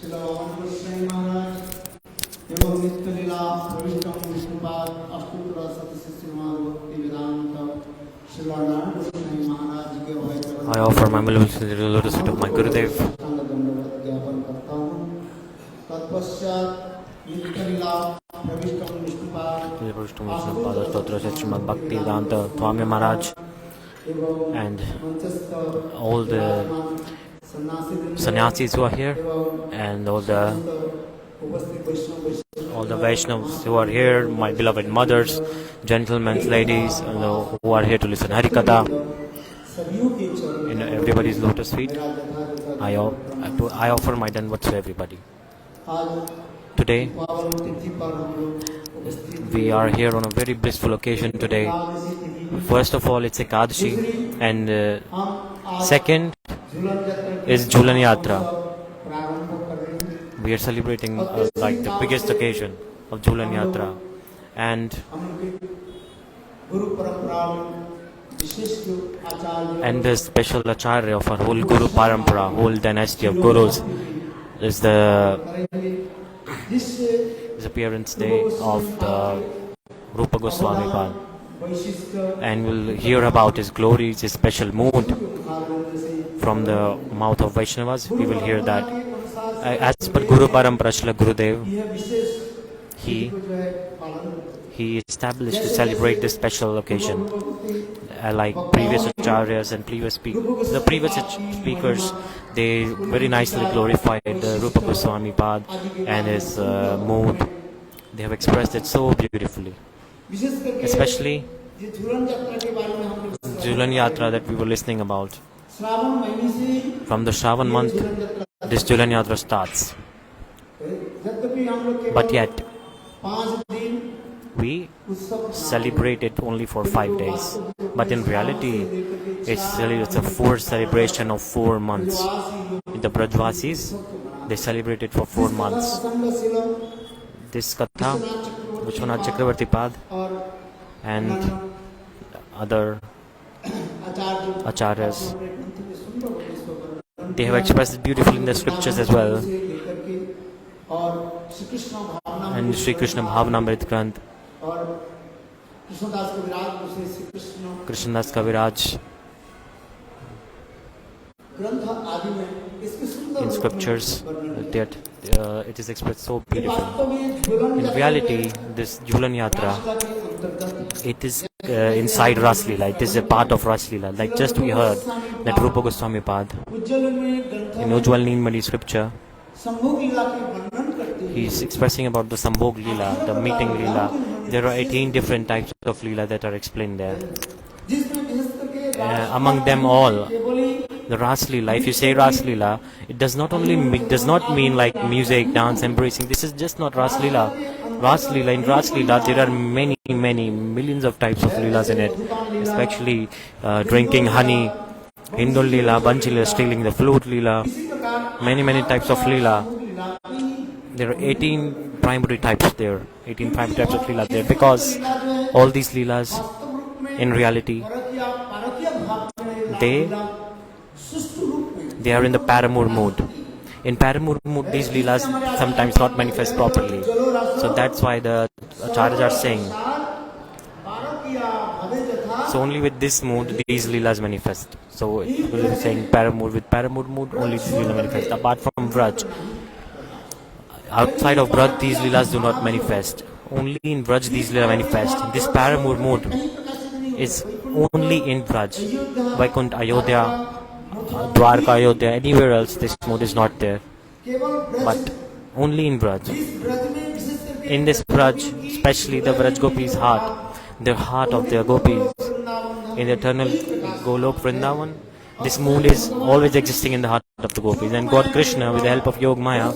Srila Gosvami Maharaj, एवं नित्य लीला प्रविष्टम विष्णुपाद अष्टोत्तर शतशिष्य महाभक्ति वेदांत Srila Gosvami Maharaj के I offer my beloved to the lotus feet of my Gurudev. ज्ञापन करता हूँ। तत्पश्चात नित्य लीला प्रविष्टम Vishnupad अष्टोत्तर Srimad Bhakti Vedanta Swami Maharaj and all the sannyasis who are here and all the Vaishnavas who are here, my beloved mothers, gentlemen, ladies, who are here to listen Harikatha in everybody's lotus feet. I offer my danvats to everybody. Today, we are here on a very blissful occasion today. First of all, it's Ekadashi, and second is Jhulana Yatra. We are celebrating like the biggest occasion of Jhulana Yatra, and the special acharya of our whole Guru Parampara, whole dynasty of Gurus, is the disappearance day of the Rupa Gosvamipada, and we'll hear about his glories, his special mood from the mouth of Vaisnavas. We will hear that. As per Guru Parampara, Srila Gurudev, he established to celebrate this special occasion. Like previous acharyas and the previous speakers, they very nicely glorified Rupa Gosvamipada and his mood. They have expressed it so beautifully. Especially Jhulana Yatra that we were listening about. From the Shravan month, this Jhulana Yatra starts. But yet, we celebrate it only for 5 days. But in reality, it's a forced celebration of 4 months. The Brajvasis, they celebrate it for 4 months. This Katha, Vishwanath Chakravarti Pad, and other acharyas, they have expressed it beautifully in the scriptures as well. And Sri Krishna Bhavanamrit Granth, Krishnadas Kaviraj, in scriptures, that it is expressed so beautifully. In reality, this Jhulana Yatra, it is inside Rasa-lila. It is a part of Rasa-lila. Like just we heard that Rupa Gosvamipada in Ujjwal Neemali scripture, he is expressing about the Sambhog Lila, the meeting Lila. There are 18 different types of Lila that are explained there. Among them all, the Rasa-lila. If you say Rasa-lila, it does not mean like music, dance, embracing. This is just not Rasa-lila. Rasa-lila, in Rasa-lila, there are many millions of types of Lilas in it, especially drinking honey, Hindu Lila, Banchi Lila, stealing the flute Lila, many types of Lila. There are 18 primary types there, 18 primary types of Lila there, because all these Lilas, in reality, they are in the paramour mood. In paramour mood, these Lilas sometimes not manifest properly. So that's why the acharyas are saying, so only with this mood, these Lilas manifest. So it will be saying paramour, with paramour mood, only these Lilas manifest. Apart from Vraj, outside of Vraj, these Lilas do not manifest. Only in Vraj, these Lilas manifest. This paramour mood is only in Vraj. Vaikuntha, Ayodhya, Dwarka, Ayodhya, anywhere else this mood is not there. But only in Vraj. In this Vraj, especially the Vraj gopis' heart, the heart of their gopis, in the eternal Golok Vrindavana, this mood is always existing in the heart of the gopis. And God Krishna, with the help of Yoga Maya,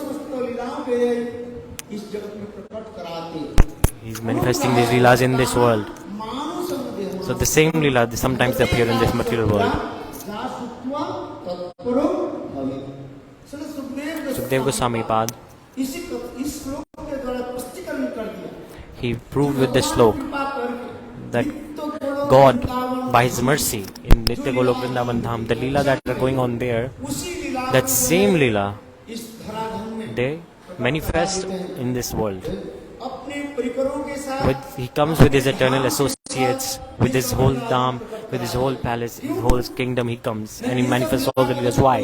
he is manifesting these Lilas in this world. So the same Lila, sometimes they appear in this material world. Sukdev Goswamipada, he proved with this slok that God, by His mercy, in Nitya Golok Vrindavan Dham, the Lila that are going on there, that same Lila, they manifest in this world. अपने परिकरों के साथ He comes with his eternal associates, with his whole dham, with his whole palace, his whole kingdom. He comes and he manifests all the leelas. Why?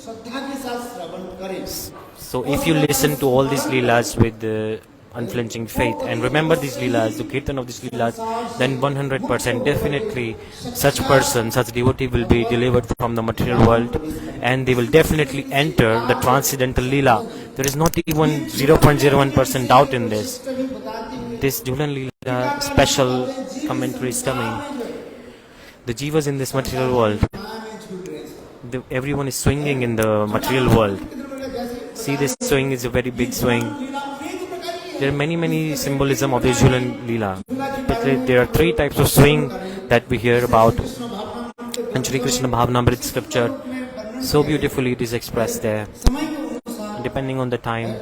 श्रद्धा के साथ श्रवण करें. So if you listen to all these leelas with unflinching faith and remember these leelas, the kirtan of these leelas, then 100% definitely such person, such devotee will be delivered from the material world and they will definitely enter the transcendental leela. There is not even 0.01% doubt in this. This Jhulana-lila special commentary is coming. The jivas in this material world, everyone is swinging in the material world. See, this swing is a very big swing. There are many symbolism of the Jhulana-lila. But there are three types of swing that we hear about in Shri Krishna Bhavnamrit scripture. So beautifully it is expressed there. Depending on the time,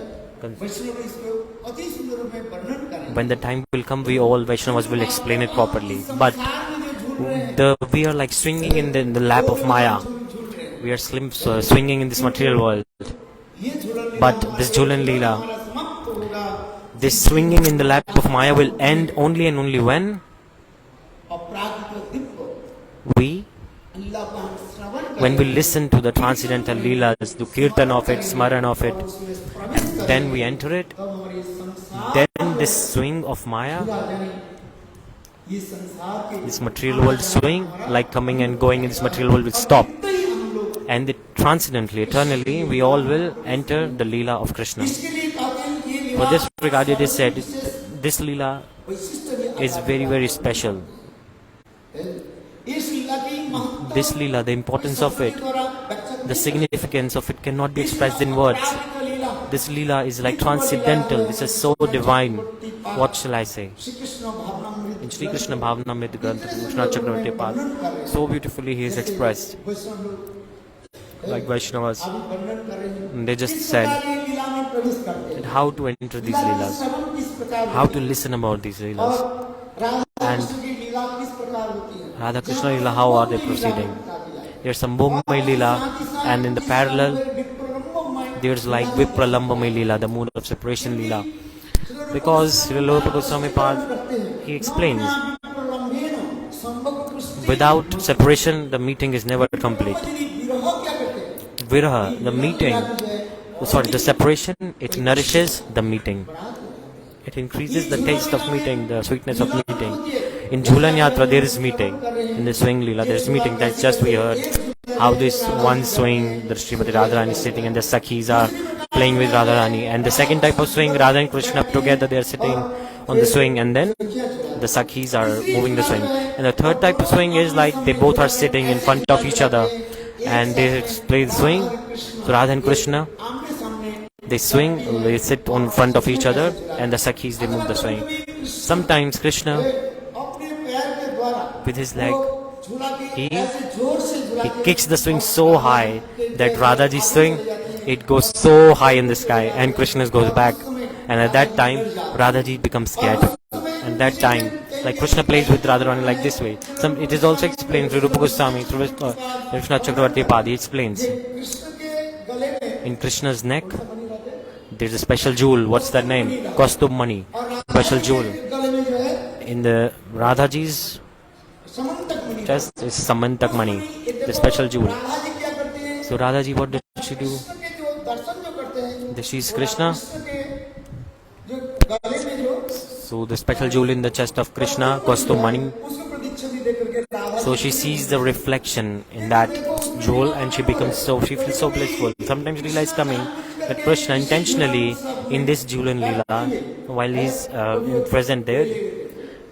when the time will come, we all Vaishnavas will explain it properly. But we are like swinging in the lap of Maya. We are swinging in this material world. But this Jhulana-lila, this swinging in the lap of Maya will end only and only when we listen to the transcendental leelas, the kirtan of it, smaran of it, and then we enter it. Then this swing of Maya, this material world swing, like coming and going in this material world, will stop. And transcendently, eternally, we all will enter the Lila of Krishna. For this regard, it is said, this Lila is very special. This Lila, the importance of it, the significance of it cannot be expressed in words. This Lila is like transcendental. This is so divine. What shall I say? In Shri Krishna Bhavnamrit Chakravarti, so beautifully he is expressed. Like Vaishnavas, they just said how to enter these leelas, how to listen about these leelas, and Radha Krishna Lila, how are they proceeding. There's some Bhogmay Lila, and in the parallel there's like Vipralambamay Lila, the mood of separation Lila, because Srila Rupa Gosvamipada, he explains, without separation the meeting is never complete. Viraha, the separation, it nourishes the meeting. It increases the taste of meeting, the sweetness of meeting. In Jhulana Yatra there is meeting. In the swing Lila there is meeting. That's just we heard how this one swing, the Srimati Radharani is sitting and the Sakhis are playing with Radharani. And the second type of swing, Radha and Krishna together, they are sitting on the swing and then the Sakhis are moving the swing. And the third type of swing is like they both are sitting in front of each other and they play the swing. So Radha and Krishna, they swing, they sit on front of each other, and the Sakhis, they move the swing. Sometimes Krishna, with his leg, he kicks the swing so high that Radhaji's swing, it goes so high in the sky and Krishna goes back. And at that time, Radhaji becomes scared. And that time, like Krishna plays with Radharani like this way. It is also explained through Rupa Gosvami, through Krishna Chakravarti Pada, he explains. In Krishna's neck, there is a special jewel. What's that name? Kaustubh Mani. Special jewel. In the Radhaji's chest is Samantak Mani, the special jewel. So Radhaji, what did she do? She is Krishna. So the special jewel in the chest of Krishna, Kaustubh Mani. So she sees the reflection in that jewel and she feels so blissful. Sometimes Lila is coming that Krishna intentionally in this Jhulana-lila, while he's present there,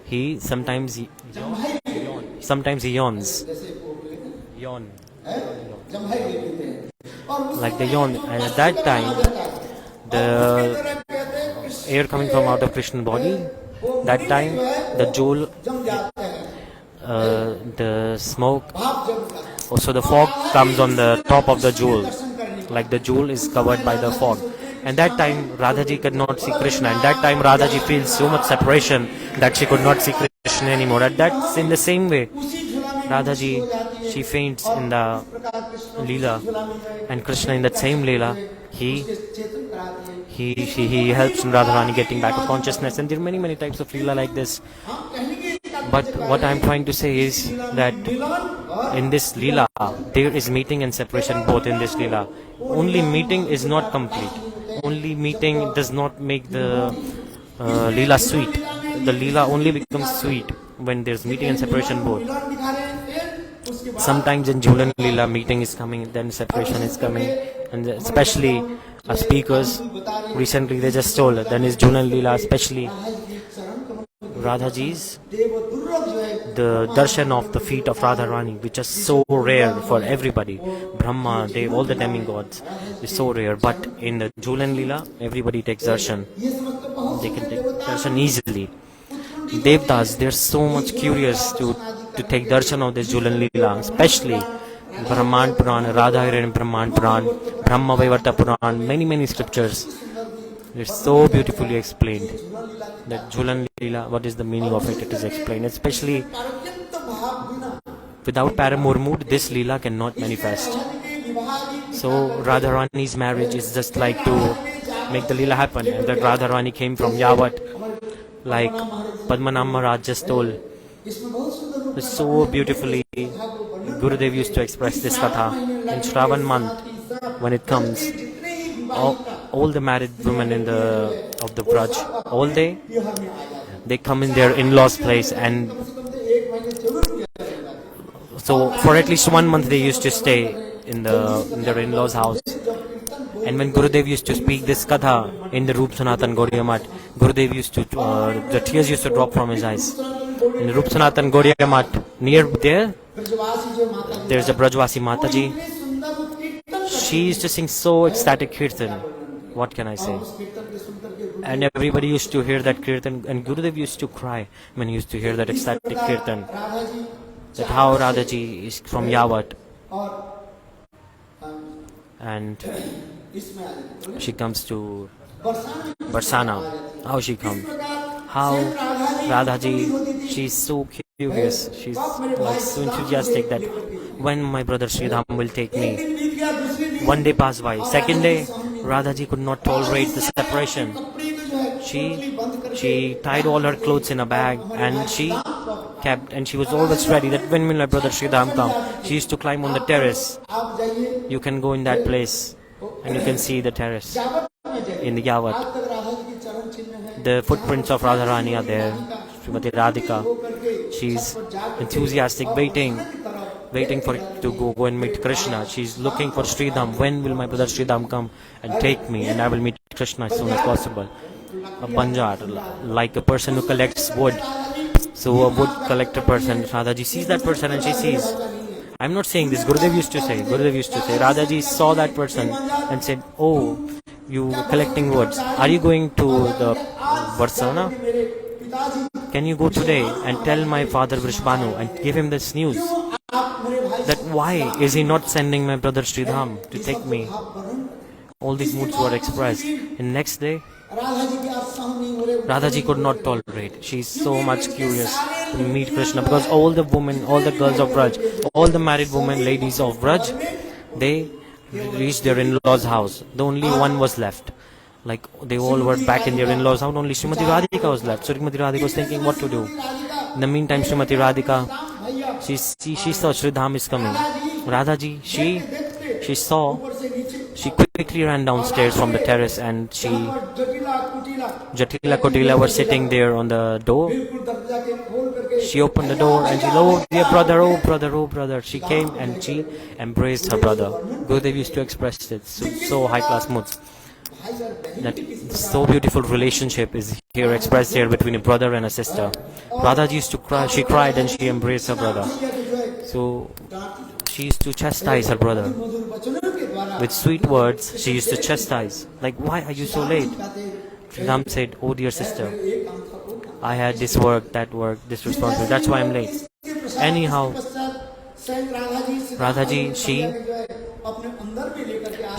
he sometimes yawns. Like the yawn. And at that time, the air coming from out of Krishna's body, that time the jewel, the smoke, also the fog comes on the top of the jewel, like the jewel is covered by the fog. And that time Radhaji could not see Krishna, and that time Radhaji feels so much separation that she could not see Krishna anymore. In the same way, Radhaji, she faints in the Lila, and Krishna in that same Lila, he उसके चेतन कराते हैं। he helps Radharani getting back of consciousness, and there are many types of Leela like this. हम कहने की But what I'm trying to say is that in this Leela, there is meeting and separation both in this Leela. Only meeting is not complete. Only meeting does not make the Leela sweet. The Leela only becomes sweet when there's meeting and separation both. Sometimes in Jhulana-lila, meeting is coming, then separation is coming, and especially speakers recently they just told, then is Jhulana-lila, especially Radhaji's, the darshan of the feet of Radharani, which is so rare for everybody. Brahma, Dev, all the demigods is so rare. But in the Jhulana-lila, everybody takes darshan. They can take darshan easily. Devtas, they're so much curious to take darshan of this Jhulana-lila, especially Brahman Puran, Radha and Brahman Puran, Brahma Vaivarta Puran, many scriptures. It's so beautifully explained. That Jhulana-lila, what is the meaning of it? It is explained. Especially without paramour mood, this Leela cannot manifest. So Radharani's marriage is just like to make the Leela happen. And that Radharani came from Yavat, like Padmanabh Maharaj just told. So beautifully Gurudev used to express this katha in Shravan month when it comes. All the married women of the Vraj, all they come in their in-laws' place, and so for at least 1 month they used to stay in their in-laws' house. And when Gurudev used to speak this katha in the Rup Sanatan Gaudiya Math, Gurudev used to the tears used to drop from his eyes. In the Rup Sanatan Gaudiya Math, near there's a Brajvasi Mataji. She used to sing so ecstatic kirtan. What can I say? And everybody used to hear that kirtan, and Gurudev used to cry when he used to hear that ecstatic kirtan. That how Radhaji is from Yavat, and she comes to Barsana. How she comes? How Radhaji? She's so curious. She's like so enthusiastic that when my brother Sridama will take me. 1 day passed by. 2nd day, Radhaji could not tolerate the separation. She tied all her clothes in a bag, and she was always ready that when will my brother Sridam come. She used to climb on the terrace. You can go in that place and you can see the terrace in the Yavat. The footprints of Radharani are there. Srimati Radhika. She's enthusiastic, waiting for it to go and meet Krishna. She's looking for Sridham. When will my brother Sridham come and take me, and I will meet Krishna as soon as possible. A banjar, like a person who collects wood. So a wood collector person, Radhaji sees that person and she sees. I'm not saying this, Gurudev used to say, Radhaji saw that person and said, oh, you collecting woods. Are you going to the Varsana? Can you go today and tell my father Vrishbanu and give him this news? That why is he not sending my brother Sridham to take me? All these moods were expressed. And next day, Radhaji could not tolerate. She's so much curious to meet Krishna, because all the women, all the girls of Vraj, all the married women, ladies of Vraj, they reached their in-laws' house. The only one was left. Like they all were back in their in-laws' house. Only Srimati Radhika was left. So Srimati Radhika was thinking what to do. In the meantime, Srimati Radhika, she saw Sridham is coming. Radhaji, she saw. She quickly ran downstairs from the terrace, and Jatila Kotila were sitting there on the door. She opened the door and she, oh dear brother, oh brother, oh brother. She came and she embraced her brother. Gurudev used to express it so high class moods. That so beautiful relationship is here expressed here between a brother and a sister. Radha used to cry, she cried and she embraced her brother. So she used to chastise her brother. With sweet words, she used to chastise. Like, why are you so late? Ram said, oh dear sister, I had this work, that work, this responsibility, that's why I'm late. Anyhow, Radhaji,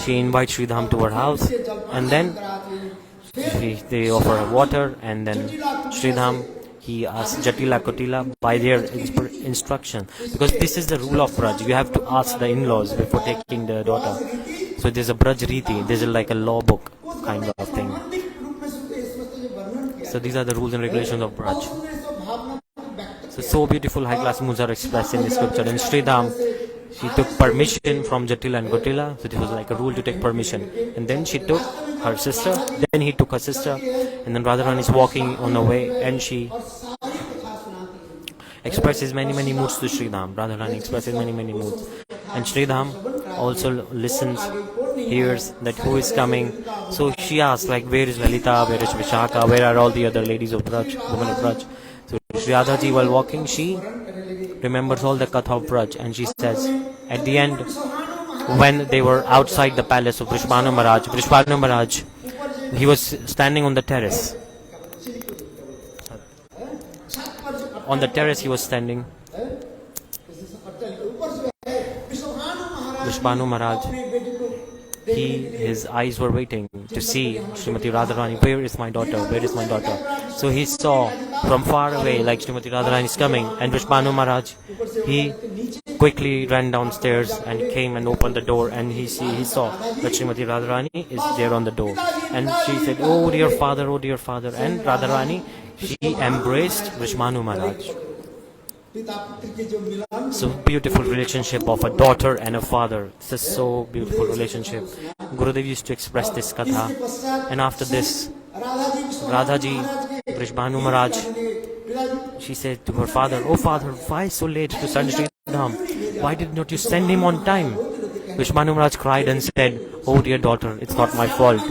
she invites Sridham to her house, and then they offer her water, and then Sridham, he asks Jatila Kotila by their instruction, because this is the rule of Vraj. You have to ask the in-laws before taking the daughter. So there's a Braj Riti, there's like a law book kind of thing. So these are the rules and regulations of Braj. So beautiful high class moods are expressed in the scripture. In Sridam, she took permission from Jatila and Gotila, so this was like a rule to take permission. And then she took her sister, then he took her sister, and then Radharani is walking on the way, and she expresses many moods to Sridham. Radharani expresses many moods. And Sridham also listens, hears that who is coming. So she asks like, where is Lalita, where is Vishaka, where are all the other ladies of Braj, women of Braj. So Sri Radhaji while walking, she remembers all the Katha of Braj, and she says, at the end, when they were outside the palace of Vrishbhanu Maharaj, he was standing on the terrace. On the terrace he was standing. Vrishbhanu Maharaj, his eyes were waiting to see Srimati Radharani, where is my daughter, where is my daughter. So he saw from far away like Srimati Radharani is coming, and Vrishbhanu Maharaj, he quickly ran downstairs and came and opened the door, and he saw that Srimati Radharani is there on the door. And she said, oh dear father, and Radharani, she embraced Vrishbhanu Maharaj. So beautiful relationship of a daughter and a father. This is so beautiful relationship. Gurudev used to express this katha, and after this, Radhaji, Vrishbhanu Maharaj, she said to her father, oh father, why so late to send Sridham? Why did not you send him on time? Vrishbhanu Maharaj cried and said, oh dear daughter, it's not my fault.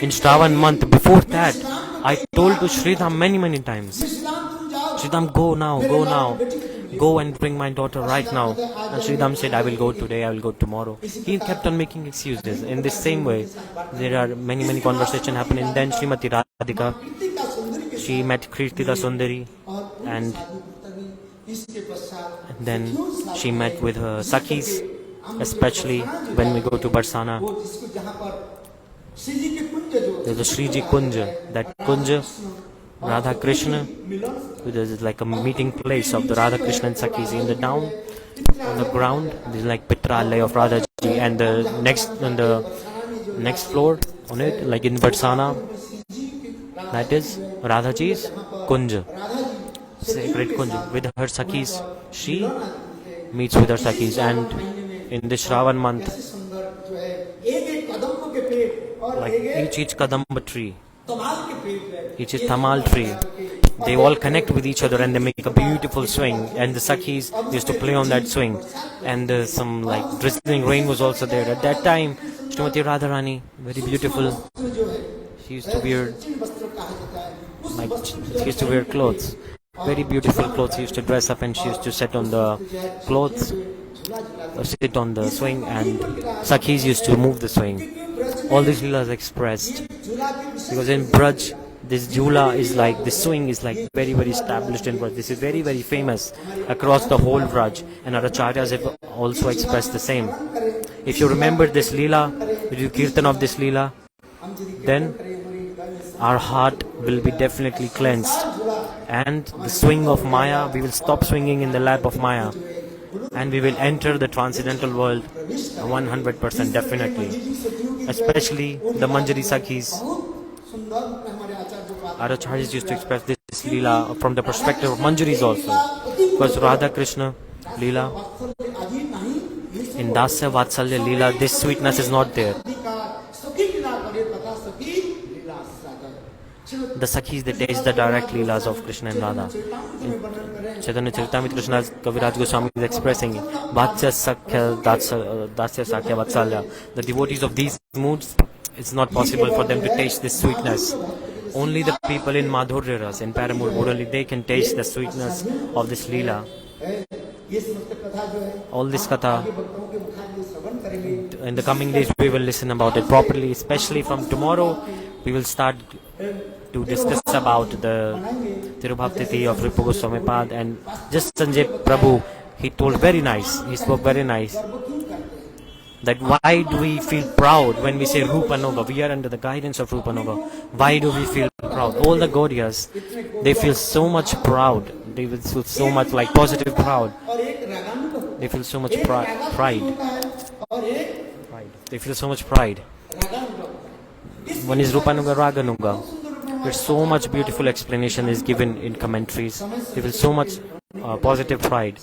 In Shravan month, before that, I told to Sridham many times, Sridham, go now, go and bring my daughter right now. And Sridham said, I will go today, I will go tomorrow. He kept on making excuses. In this same way, there are many conversations happening. Then Srimati Radhika, she met Kirtida Sundari, and then she met with her Sakhis, especially when we go to Barsana. There's a Sriji Kunja. That Kunja, Radha Krishna, there's like a meeting place of the Radha Krishna and Sakhis. In the down on the ground, there's like Pitralaya of Radhaji, and the next floor on it, like in Barsana, that is Radhaji's Kunja, sacred Kunja. With her Sakhis, she meets with her Sakhis, and in the Shravan month, like each Kadamba tree, each is Tamal tree, they all connect with each other and they make a beautiful swing, and the Sakhis used to play on that swing, and some like drizzling rain was also there. At that time, Srimati Radharani, very beautiful, she used to wear clothes, very beautiful clothes. She used to dress up and she used to sit on the clothes, or sit on the swing, and Sakhis used to move the swing. All these lilas expressed, because in Braj, this Jhula is like, this swing is like very established in Braj. This is very famous across the whole Braj, and our acharyas have also expressed the same. If you remember this Lila, if you kirtan of this Lila, then our heart will be definitely cleansed, and the swing of Maya, we will stop swinging in the lap of Maya, and we will enter the transcendental world 100% definitely. Especially the Manjari Sakhis, our acharyas used to express this Lila from the perspective of Manjaris also, because Radha Krishna Lila, in Dasya Vatsalya Lila, this sweetness is not there. The Sakhis, they taste the direct Lilas of Krishna and Radha. Chaitanya Charitamrita, Krishna's Kaviraj Goswami is expressing Vatsya Sakhya, Dasya Sakhya Vatsalya. The devotees of these moods, it's not possible for them to taste this sweetness. Only the people in Madhurya Ras, in Paramour, only they can taste the sweetness of this Leela. All this Katha, in the coming days we will listen about it properly. Especially from tomorrow, we will start to discuss about the Tirubhakti of Rupa Gosvamipada. And just Sanjay Prabhu, he told very nice, he spoke very nice, that why do we feel proud when we say Rupa Nova? We are under the guidance of Rupa Nova. Why do we feel proud? All the Gaudiyas, they feel so much proud. They will feel so much like positive proud. They feel so much pride. They feel so much pride. One is Rupanuga Raganuga. There's so much beautiful explanation is given in commentaries. They feel so much positive pride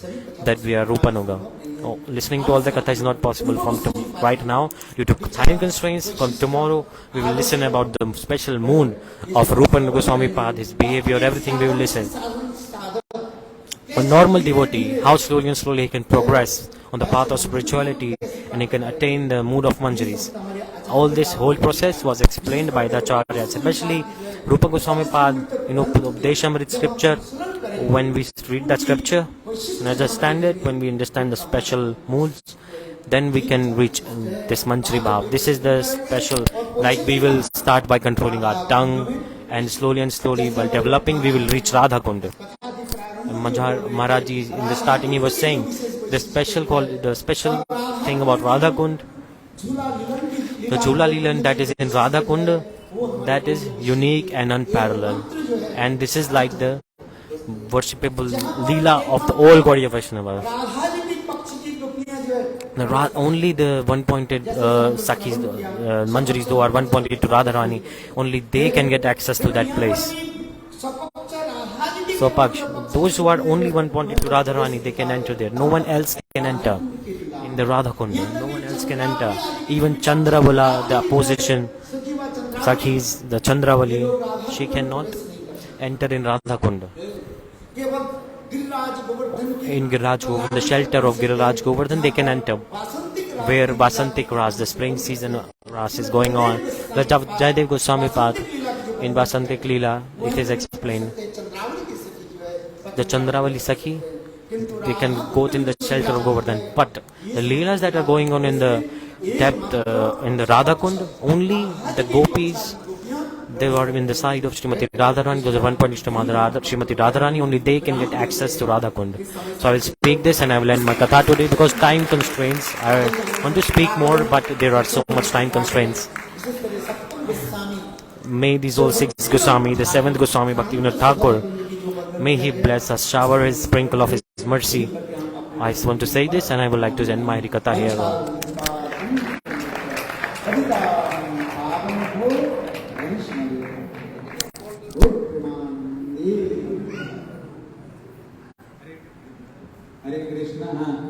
that we are Rupanuga. Oh, listening to all the katha is not possible from right now due to time constraints. From tomorrow we will listen about the special moon of Rupa Gosvamipada, his behavior, everything we will listen. A normal devotee, how slowly and slowly he can progress on the path of spirituality and he can attain the mood of manjaris. All this whole process was explained by the acharyas, especially Rupa Goswamipada, Updeshamrit scripture. When we read that scripture and understand it, when we understand the special moods, then we can reach this manjari bhav. This is the special, like we will start by controlling our tongue and slowly while developing we will reach Radha Kundha. Maharaja in the starting he was saying the special thing about Radha Kund, the Jhulana-lila that is in Radha Kund, that is unique and unparalleled, and this is like the worshipable lila of the old Gaudiya Vaisnavas. Only the one-pointed Sakhis, Manjaris, though are one-pointed to Radharani, only they can get access to that place. So those who are only one-pointed to Radharani, they can enter there. No one else can enter in the Radha Kunda. No one else can enter. Even Chandravala, the opposition Sakhis, the Chandravali, she cannot enter in Radha Kunda. In Giriraj Govardhan, the shelter of Giriraj Govardhan, they can enter. Where Vasantik Ras, the spring season Ras is going on. The Jayadev Goswamipada in Vasantik Lila, it is explained. The Chandravali Sakhi, they can go in the shelter of Govardhan. But the Lilas that are going on in the depth, in the Radha Kund, only the gopis, they are in the side of Srimati Radharani, those are one point Srimati Radharani, only they can get access to Radha Kund. So I will speak this and I will end my katha today because time constraints. I want to speak more, but there are so much time constraints. May these all six Goswami, the seventh Goswami Bhaktivinoda Thakur, may he bless us, shower his sprinkle of his mercy. I just want to say this and I would like to end my Harikatha here. Hare Krishna.